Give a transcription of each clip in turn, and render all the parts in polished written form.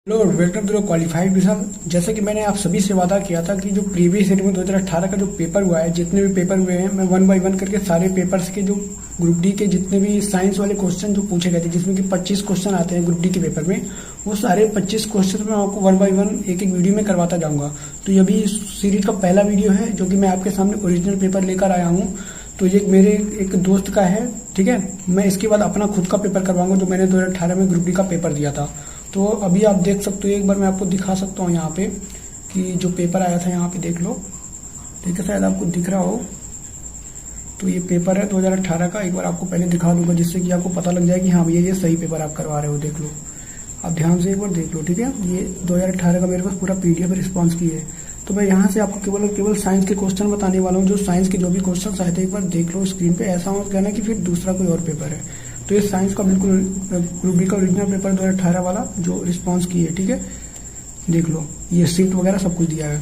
Hello welcome to qualified vision. जैसे कि मैंने आप सभी से वादा किया था कि जो प्रीवियस ईयर में 2018 का जो पेपर हुआ है, जितने भी पेपर हुए हैं, मैं 1 बाय 1 करके सारे पेपर्स के जो ग्रुप डी के जितने भी साइंस वाले क्वेश्चन जो पूछे गए थे, जिसमें कि 25 क्वेश्चन आते हैं ग्रुप डी के पेपर में, वो सारे 25 क्वेश्चन मैं आपको 1 बाय 1 एक एक वीडियो में करवाता जाऊंगा। तो ये भी सीरीज का पहला वीडियो है जो कि मैं आपके सामने ओरिजिनल पेपर लेकर आया हूँ। तो ये मेरे एक दोस्त का है, ठीक है। मैं इसके बाद अपना खुद का पेपर करवाऊंगा जो मैंने 2018 में ग्रुप डी का पेपर दिया था। तो अभी आप देख सकते हो, एक बार मैं आपको दिखा सकता हूँ यहाँ पे कि जो पेपर आया था, यहाँ पे देख लो, ठीक है, शायद आपको दिख रहा हो। तो ये पेपर है 2018 का, एक बार आपको पहले दिखा दूंगा जिससे कि आपको पता लग जाए कि हाँ भैया ये सही पेपर आप करवा रहे हो। देख लो, आप ध्यान से एक बार देख लो, ठीक है। ये 2018 का मेरे पास पूरा PDF रिस्पॉन्स की है। तो मैं यहाँ से आपको केवल साइंस के क्वेश्चन बताने वाला हूँ। जो साइंस के जो भी क्वेश्चन आए थे एक बार देख लो स्क्रीन पे, ऐसा मत कहना कि फिर दूसरा कोई और पेपर है। तो ये साइंस का बिल्कुल ग्रुप डी का ओरिजिनल पेपर 2018 वाला जो रिस्पॉन्स की है, ठीक है, देख लो, ये शिफ्ट वगैरह सब कुछ दिया है।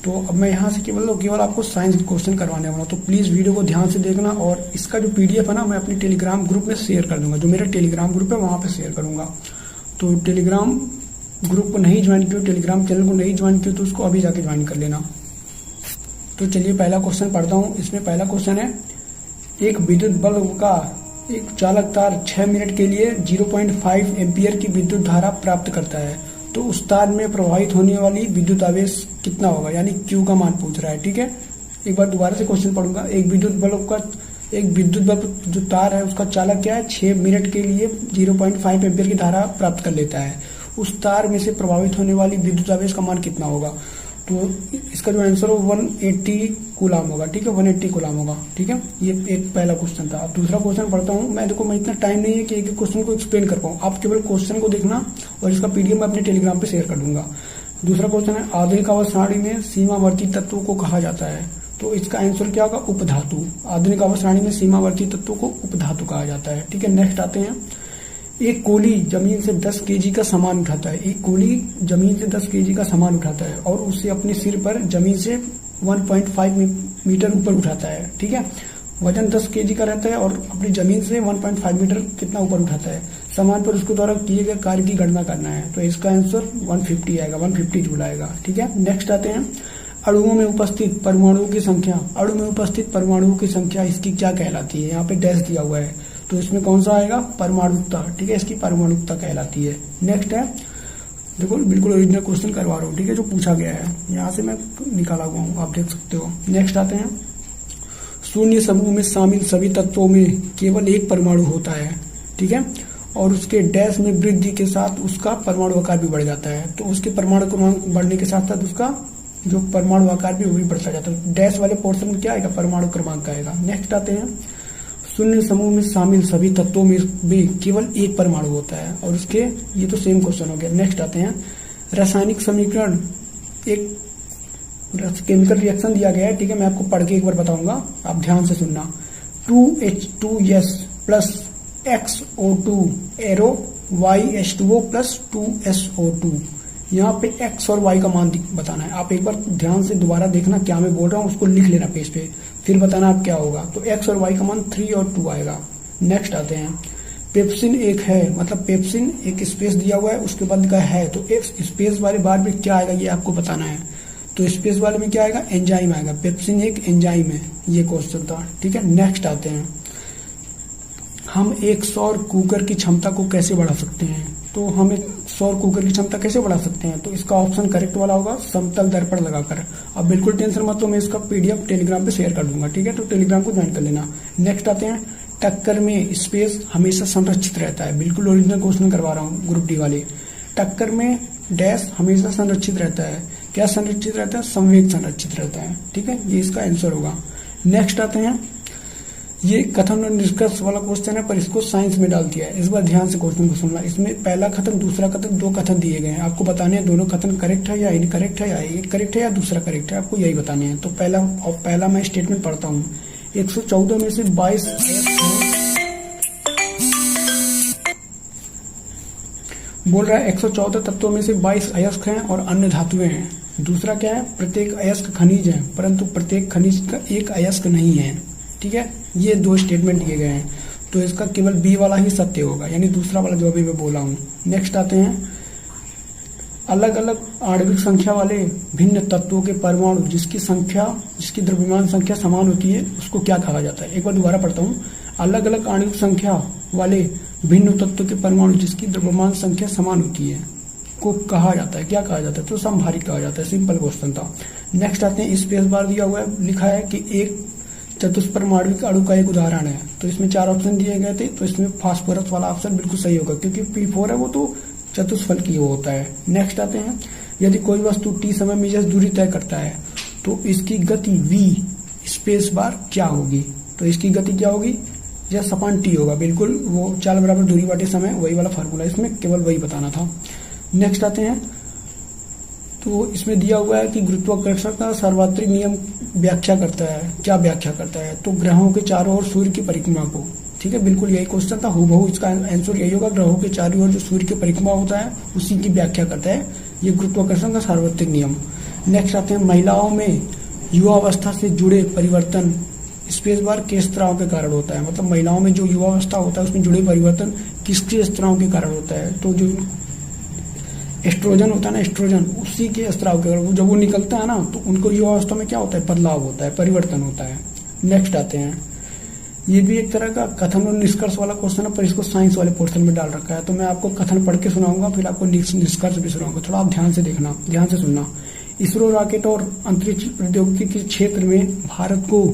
तो अब मैं यहाँ से केवल आपको साइंस के क्वेश्चन करवाने वाला हूँ। तो प्लीज वीडियो को ध्यान से देखना, और इसका जो PDF है ना, मैं अपने टेलीग्राम ग्रुप में शेयर कर दूंगा। जो मेरा टेलीग्राम ग्रुप है वहां पे शेयर करूंगा। तो टेलीग्राम ग्रुप को नहीं ज्वाइन किया, टेलीग्राम चैनल को नहीं ज्वाइन किया, तो उसको अभी जाके ज्वाइन कर लेना। तो चलिए पहला क्वेश्चन पढ़ता हूँ। इसमें पहला क्वेश्चन है, एक विद्युत बल्ब का एक चालक तार 6 मिनट के लिए 0.5 एम्पियर की विद्युत धारा प्राप्त करता है, तो उस तार में प्रवाहित होने वाली विद्युत आवेश कितना होगा, यानी Q का मान पूछ रहा है, ठीक है। एक बार दोबारा से क्वेश्चन पढ़ूंगा। एक विद्युत बल्ब जो तार है उसका चालक क्या है, 6 मिनट के लिए 0.5 एम्पियर की धारा प्राप्त कर लेता है, उस तार में से प्रभावित होने वाली विद्युत आवेश का मान कितना होगा। तो इसका जो आंसर हो 180 कूलाम होगा, ठीक है, 180 कूलाम होगा, ठीक है। ये एक पहला क्वेश्चन था। अब दूसरा क्वेश्चन पढ़ता हूँ। मैं इतना टाइम नहीं है कि एक क्वेश्चन को एक्सप्लेन कर पाऊँ, आप केवल क्वेश्चन को देखना और इसका PDF मैं अपने टेलीग्राम पे शेयर कर दूंगा। दूसरा क्वेश्चन है, आधुनिक आवर्त सारणी में सीमावर्ती तत्वों को कहा जाता है, तो इसका आंसर क्या होगा, उपधातु। आधुनिक आवर्त सारणी में सीमावर्ती तत्वों को उपधातु कहा जाता है, ठीक है। नेक्स्ट आते हैं, एक कोली जमीन से 10 kg का सामान उठाता है। एक कोली जमीन से 10 kg का सामान उठाता है और उसे अपने सिर पर जमीन से 1.5 मीटर ऊपर उठाता है, ठीक है। वजन 10 kg का रहता है और अपनी जमीन से 1.5 मीटर कितना ऊपर उठाता है। सामान पर उसके द्वारा किए गए कार्य की गणना करना है, तो इसका आंसर 150 आएगा, 150 जूल आएगा, ठीक है। नेक्स्ट आते हैं, अणुओं में उपस्थित परमाणुओं की संख्या। अणु में उपस्थित परमाणुओं की संख्या इसकी क्या कहलाती है, यहाँ पे डैश दिया हुआ है, तो इसमें कौन सा आएगा, परमाणुकता, ठीक है, इसकी परमाणुकता कहलाती है। नेक्स्ट है, देखो बिल्कुल ओरिजिनल क्वेश्चन करवा रहा हूँ, ठीक है, जो पूछा गया है, यहाँ से मैं निकाला हुआ हूँ, आप देख सकते हो। नेक्स्ट आते हैं, शून्य समूह में शामिल सभी तत्वों में केवल एक परमाणु होता है, ठीक है, और उसके डैश में वृद्धि के साथ उसका परमाणु आकार भी बढ़ जाता है। तो उसके परमाणु क्रमांक बढ़ने के साथ साथ उसका जो परमाणु आकार भी वो भी बढ़ता जाता है। डैश वाले पोर्शन में क्या आएगा, परमाणु क्रमांक आएगा। नेक्स्ट आते हैं, शून्य समूह में शामिल सभी तत्वों में भी केवल एक परमाणु होता है, और उसके, ये तो सेम क्वेश्चन हो गया। नेक्स्ट आते हैं, रासायनिक समीकरण, एक केमिकल रिएक्शन दिया गया है, ठीक है, मैं आपको पढ़ के एक बार बताऊंगा, आप ध्यान से सुनना। 2H2S plus XO2 arrow YH2O plus 2SO2। यहाँ पे X और Y का मान बताना है। आप एक बार ध्यान से दोबारा देखना क्या मैं बोल रहा हूँ, उसको लिख लेना पेज पे, फिर बताना आप क्या होगा। तो X और Y का मान 3 और 2 आएगा। नेक्स्ट आते हैं, पेप्सिन एक है, मतलब पेप्सिन एक स्पेस दिया हुआ है, उसके बाद का है, तो एक स्पेस वाले बार में क्या आएगा ये आपको बताना है। तो स्पेस वाले में क्या आएगा, एंजाइम आएगा। पेप्सिन एक एंजाइम है, ये क्वेश्चन था, ठीक है। नेक्स्ट आते हैं, हम एक सौर कुकर की क्षमता को कैसे बढ़ा सकते हैं। तो हम एक सौर कुकर की क्षमता कैसे बढ़ा सकते हैं, तो इसका ऑप्शन करेक्ट वाला होगा, समतल दर्पण लगाकर। अब बिल्कुल टेंशन मत लो, मैं इसका PDF टेलीग्राम पे शेयर कर दूंगा, ठीक है, तो टेलीग्राम को ज्वाइन कर लेना। नेक्स्ट आते हैं, टक्कर में स्पेस हमेशा संरक्षित रहता है। बिल्कुल ओरिजिनल क्वेश्चन करवा रहा हूँ ग्रुप डी वाले। टक्कर में डैश हमेशा संरक्षित रहता है, क्या संरक्षित रहता है, संवेग संरक्षित रहता है, ठीक है, ये इसका आंसर होगा। नेक्स्ट आते हैं, ये कथन और निष्कर्ष वाला क्वेश्चन है, पर इसको साइंस में डाल दिया है। इस बार ध्यान से क्वेश्चन को सुनना। इसमें पहला कथन, दूसरा कथन, 2 कथन दिए गए हैं, आपको बताने हैं दोनों कथन करेक्ट है या इनकरेक्ट है, या एक करेक्ट है या दूसरा करेक्ट है, आपको यही बताने हैं। तो पहला मैं स्टेटमेंट पढ़ता हूँ। 114 में से 22 बोल रहा है, 114 तत्वों में से 22 अयस्क हैं और अन्य धातुएं हैं। दूसरा क्या है, प्रत्येक अयस्क खनिज है, परंतु प्रत्येक खनिज का एक अयस्क नहीं है, ठीक है। ये 2 स्टेटमेंट दिए गए हैं, तो इसका केवल B वाला ही सत्य होगा, यानी दूसरा वाला जो अभी मैं बोला हूँ। नेक्स्ट आते हैं, अलग अलग आणविक संख्या वाले भिन्न तत्वों के परमाणु जिसकी द्रव्यमान संख्या समान होती है उसको क्या कहा जाता है। एक बार दोबारा पढ़ता हूँ। अलग अलग आणविक संख्या वाले भिन्न तत्वों के परमाणु जिसकी द्रव्यमान संख्या समान होती है को कहा जाता है, क्या कहा जाता है, तो समभारित कहा जाता है। सिंपल क्वेश्चन था। नेक्स्ट आते हैं, स्पेस बार दिया हुआ है, लिखा है कि एक चतुष्परमाण्विक अणु का एक उदाहरण है। तो इसमें 4 ऑप्शन दिए गए थे, तो इसमें फास्फोरस वाला ऑप्शन बिल्कुल सही होगा क्योंकि P4 है वो तो चतुष्फल की होता है। नेक्स्ट आते हैं, यदि कोई वस्तु t समय में जिस दूरी तय करता है तो इसकी गति v स्पेस बार क्या होगी। तो इसकी गति क्या होगी, यह सपान t होगा। बिल्कुल वो चाल बराबर दूरी बाटे समय, वही वाला फार्मूला, इसमें केवल वही बताना था। नेक्स्ट आते हैं, तो इसमें दिया हुआ है कि गुरुत्वाकर्षण का सार्वत्रिक नियम व्याख्या करता है, क्या व्याख्या करता है, तो ग्रहों के चारों ओर सूर्य की परिक्रमा को। ठीक है, बिल्कुल यही क्वेश्चन था, हूबहू इसका आंसर यही होगा। ग्रहों के चारों ओर जो सूर्य की परिक्रमा होता है उसी की व्याख्या करता है ये गुरुत्वाकर्षण का सार्वत्रिक नियम। नेक्स्ट आते हैं, महिलाओं में युवावस्था से जुड़े परिवर्तन स्पेस बार किस स्त्राव के कारण होता है। मतलब महिलाओं में जो युवावस्था होता है उसमें जुड़े परिवर्तन किसके स्त्राव के कारण होता है, तो जो एस्ट्रोजन होता है ना, एस्ट्रोजन, उसी के स्त्राव के कारण जब वो निकलता है ना तो उनको युवावस्था में क्या होता है, बदलाव होता है, परिवर्तन होता है। नेक्स्ट आते हैं, ये भी एक तरह का कथन और निष्कर्ष वाला क्वेश्चन है पर इसको साइंस वाले पोर्शन में डाल रखा है। तो मैं आपको कथन पढ़ के सुनाऊंगा, फिर आपको निष्कर्ष भी सुनाऊंगा। थोड़ा आप ध्यान से देखना, ध्यान से सुनना। इसरो रॉकेट और अंतरिक्ष प्रौद्योगिकी के क्षेत्र में भारत को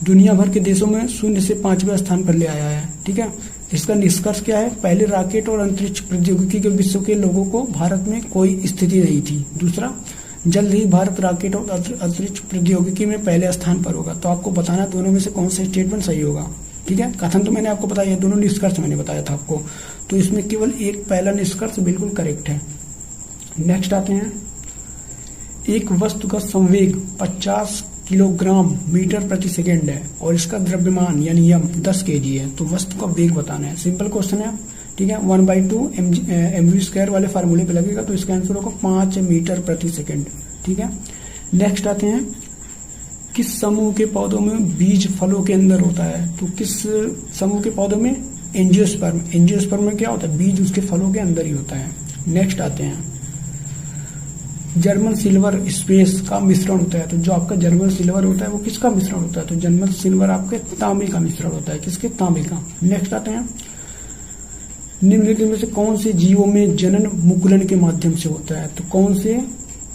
दुनिया भर के देशों में 0 से 5वें स्थान पर ले आया है। ठीक है, इसका निष्कर्ष क्या है, पहले रॉकेट और अंतरिक्ष प्रौद्योगिकी के विश्व के लोगों को भारत में कोई स्थिति नहीं थी। दूसरा, जल्द ही भारत रॉकेट और अंतरिक्ष प्रौद्योगिकी में पहले स्थान पर होगा। तो आपको बताना दोनों में से कौन सा स्टेटमेंट सही होगा। ठीक है, कथन तो मैंने आपको बताया, दोनों निष्कर्ष मैंने बताया था आपको, तो इसमें केवल एक पहला निष्कर्ष बिल्कुल करेक्ट है। नेक्स्ट आते हैं, एक वस्तु का संवेग 50 किलोग्राम मीटर प्रति सेकेंड है और इसका द्रव्यमान यानी यम 10 kg है, तो वस्तु का वेग बताना है। सिंपल क्वेश्चन है। ठीक है, 1/2 mv² वाले फार्मूले पे लगेगा, तो इसका आंसर होगा 5 मीटर प्रति सेकेंड। ठीक है, नेक्स्ट आते हैं, किस समूह के पौधों में बीज फलों के अंदर होता है। तो किस समूह के पौधों में, एंजियोस्पर्म। एंजियोस्पर्म में क्या होता है, बीज उसके फलों के अंदर ही होता है। नेक्स्ट आते हैं, जर्मन सिल्वर स्पेस का मिश्रण होता है। तो जो आपका जर्मन सिल्वर होता है वो किसका मिश्रण होता है, तो जर्मन सिल्वर आपके तांबे का मिश्रण होता है। किसके, तांबे का। नेक्स्ट आते हैं, निम्नलिखित में से कौन से जीवों में जनन मुकुलन के माध्यम से होता है। तो कौन से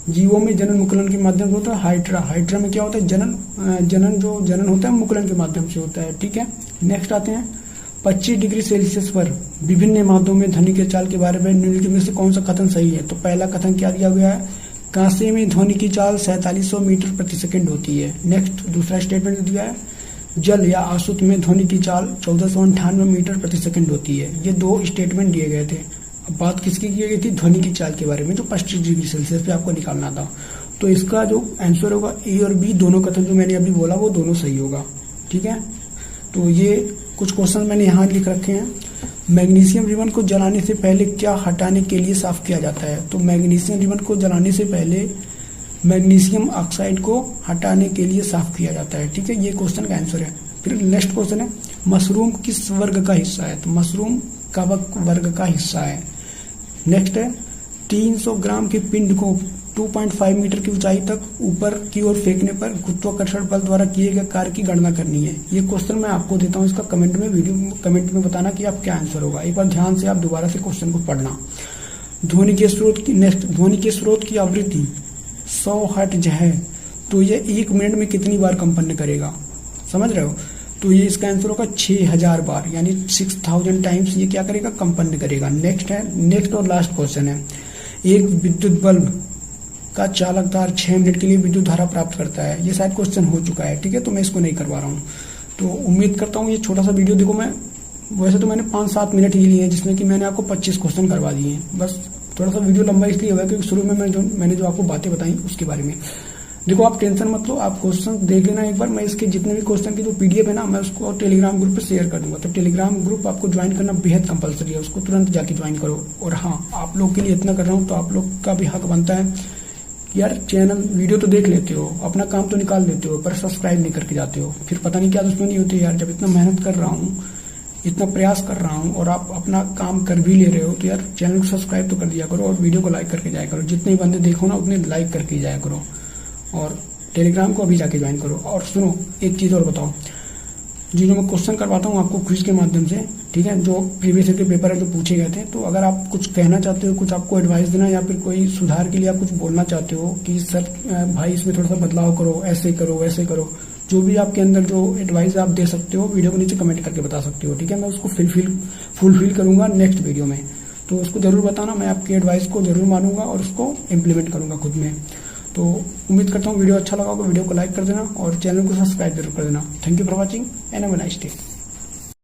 जीवों में जनन मुकुलन के माध्यम से होता है, हाइड्रा। हाइड्रा में क्या होता है, जनन होता है मुकुलन के माध्यम से होता है। ठीक है, नेक्स्ट आते हैं, 25 डिग्री सेल्सियस पर विभिन्न मादों में ध्वनि के चाल के बारे में निम्नलिखित में से कौन सा कथन सही है। तो पहला कथन क्या दिया गया है, कांसे में ध्वनि की चाल 4700 मीटर प्रति सेकंड होती है। नेक्स्ट दूसरा स्टेटमेंट दिया है, जल या आसुत में ध्वनि की चाल 1498 मीटर प्रति सेकंड होती है। ये 2 स्टेटमेंट दिए गए थे। अब बात किसकी की गई थी, ध्वनि की चाल के बारे में, जो 25 डिग्री सेल्सियस पे आपको निकालना था। तो इसका जो आंसर होगा ए और बी, दोनों कथन जो मैंने अभी बोला वो दोनों सही होगा। ठीक है, तो ये कुछ क्वेश्चन मैंने यहाँ लिख रखे हैं। मैग्नीशियम रिबन को जलाने से पहले क्या हटाने के लिए साफ किया जाता है। तो मैग्नीशियम रिबन को जलाने से पहले मैग्नीशियम ऑक्साइड को हटाने के लिए साफ किया जाता है। ठीक है, ये क्वेश्चन का आंसर है। फिर नेक्स्ट क्वेश्चन है, मशरूम किस वर्ग का हिस्सा है। तो मशरूम कवक वर्ग का हिस्सा है। नेक्स्ट है, 300 ग्राम के पिंड को 2.5 मीटर की ऊंचाई तक ऊपर की ओर फेंकने पर गुरुत्वाकर्षण बल द्वारा किए गए कार्य की गणना करनी है। ये क्वेश्चन मैं आपको देता हूँ, इसका कमेंट में, वीडियो कमेंट में बताना कि आप क्या आंसर होगा। एक बार ध्यान से आप दोबारा से क्वेश्चन को पढ़ना। ध्वनि के स्रोत की आवृत्ति 100 हर्ट्ज है, तो ये 1 मिनट में कितनी बार कंपन करेगा, समझ रहे हो। तो ये इसका आंसर होगा 6000 बार, यानी 6000 टाइम्स ये क्या करेगा, कंपन करेगा। नेक्स्ट और लास्ट क्वेश्चन है, एक विद्युत बल्ब का चालक तार 6 मिनट के लिए विद्युत धारा प्राप्त करता है। ये शायद क्वेश्चन हो चुका है। ठीक है, तो मैं इसको नहीं करवा रहा हूँ। तो उम्मीद करता हूँ ये छोटा सा वीडियो, देखो मैं वैसे तो मैंने 5-7 मिनट ही लिए हैं जिसमें कि मैंने आपको 25 क्वेश्चन करवा दिए हैं। बस थोड़ा सा वीडियो लंबा इसलिए हुआ क्योंकि शुरू में मैंने जो आपको बातें बताई उसके बारे में। देखो आप टेंशन मत लो, आप क्वेश्चन देख लेना एक बार। मैं इसके जितने भी क्वेश्चन की जो पीडीएफ है ना, मैं उसको टेलीग्राम ग्रुप पे शेयर कर दूंगा। तो टेलीग्राम ग्रुप आपको ज्वाइन करना बेहद कंपलसरी है, उसको तुरंत जाके ज्वाइन करो। और हाँ, आप लोग के लिए इतना कर रहा हूँ तो आप लोग का भी हक बनता है यार, चैनल वीडियो तो देख लेते हो, अपना काम तो निकाल लेते हो, पर सब्सक्राइब नहीं करके जाते हो। फिर पता नहीं क्या दुश्मनी होती है यार। जब इतना मेहनत कर रहा हूँ इतना प्रयास कर रहा हूँ और आप अपना काम कर भी ले रहे हो, तो यार चैनल को सब्सक्राइब तो कर दिया करो और वीडियो को लाइक करके जाया करो। जितने बंदे देखो ना उतने लाइक करके जाया करो और टेलीग्राम को अभी जाके ज्वाइन करो। और सुनो, एक चीज़ और बताओ, जो मैं क्वेश्चन करवाता हूँ आपको क्विज के माध्यम से, ठीक है, जो प्रीवियस ईयर के पेपर है जो पूछे गए थे, तो अगर आप कुछ कहना चाहते हो, कुछ आपको एडवाइस देना या फिर कोई सुधार के लिए आप कुछ बोलना चाहते हो कि सर भाई इसमें थोड़ा सा बदलाव करो, ऐसे करो वैसे करो, जो भी आपके अंदर जो एडवाइस आप दे सकते हो वीडियो को नीचे कमेंट करके बता सकते हो, ठीक है। मैं उसको फुलफिल करूंगा नेक्स्ट वीडियो में, तो उसको जरूर बताना। मैं आपकी एडवाइस को जरूर मानूंगा और उसको इम्प्लीमेंट करूंगा खुद में। तो उम्मीद करता हूँ वीडियो अच्छा लगा होगा, वीडियो को लाइक कर देना और चैनल को सब्सक्राइब जरूर कर देना। Thank you for watching and have a nice day.